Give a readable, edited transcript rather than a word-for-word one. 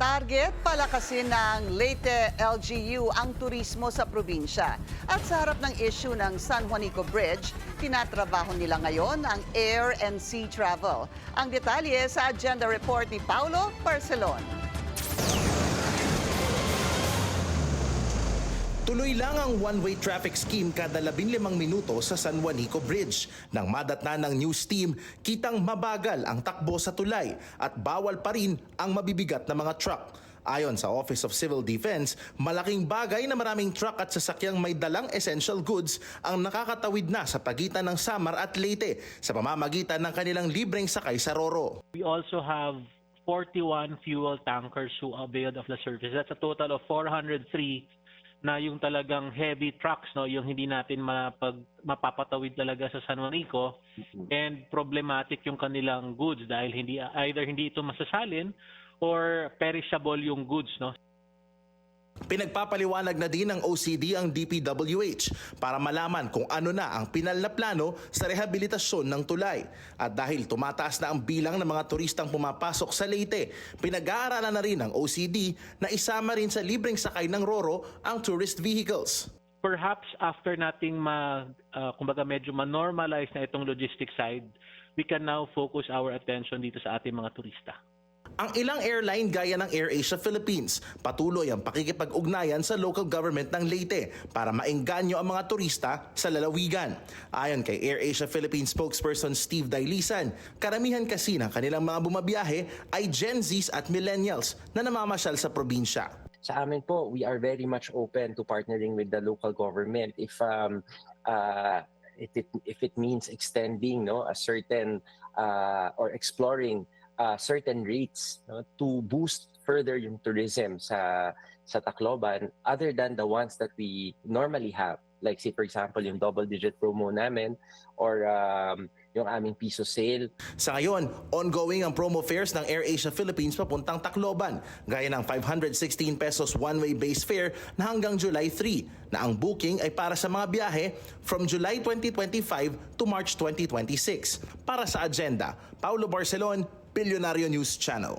Target, palakasin ng Leyte LGU ang turismo sa probinsya. At sa harap ng issue ng San Juanico Bridge, tinatrabaho nila ngayon ang air and sea travel. Ang detalye sa agenda report ni Paulo Barcelon. Tuloy lang ang one-way traffic scheme kada 15 minuto sa San Juanico Bridge. Nang madatna ng news team, kitang mabagal ang takbo sa tulay at bawal pa rin ang mabibigat na mga truck. Ayon sa Office of Civil Defense, malaking bagay na maraming truck at sasakyang may dalang essential goods ang nakakatawid na sa pagitan ng Samar at Leyte sa pamamagitan ng kanilang libreng sakay sa Roro. We also have 41 fuel tankers who availed of the service. That's a total of 403 na yung talagang heavy trucks, no, yung hindi natin mapapatawid talaga sa San Juanico, and problematic yung kanilang goods dahil either hindi ito masasalin or perishable yung goods, no. Pinagpapaliwanag na din ng OCD ang DPWH para malaman kung ano na ang pinal na plano sa rehabilitasyon ng tulay. At dahil tumataas na ang bilang ng mga turistang pumapasok sa Leyte, pinag-aaralan na rin ng OCD na isama rin sa libreng sakay ng Roro ang tourist vehicles. Perhaps after nating kumbaga medyo ma-normalize na itong logistics side, we can now focus our attention dito sa ating mga turista. Ang ilang airline gaya ng AirAsia Philippines patuloy ang pakikipag-ugnayan sa local government ng Leyte para maengganyo ang mga turista sa lalawigan. Ayon kay AirAsia Philippines spokesperson Steve Dailisan, karamihan kasi ng kanilang mga bumabiyahe ay Gen Zs at Millennials na namamasyal sa probinsya. Sa amin po, we are very much open to partnering with the local government if it means extending a certain or exploring certain rates to boost further yung tourism sa Tacloban other than the ones that we normally have. Like say for example yung double-digit promo namin or yung aming piso sale. Sa ngayon, ongoing ang promo fares ng AirAsia Philippines papuntang Tacloban, gaya ng 516 pesos one-way base fare na hanggang July 3, na ang booking ay para sa mga biyahe from July 2025 to March 2026. Para sa agenda, Paulo Barcelon, Bilyonaryo News Channel.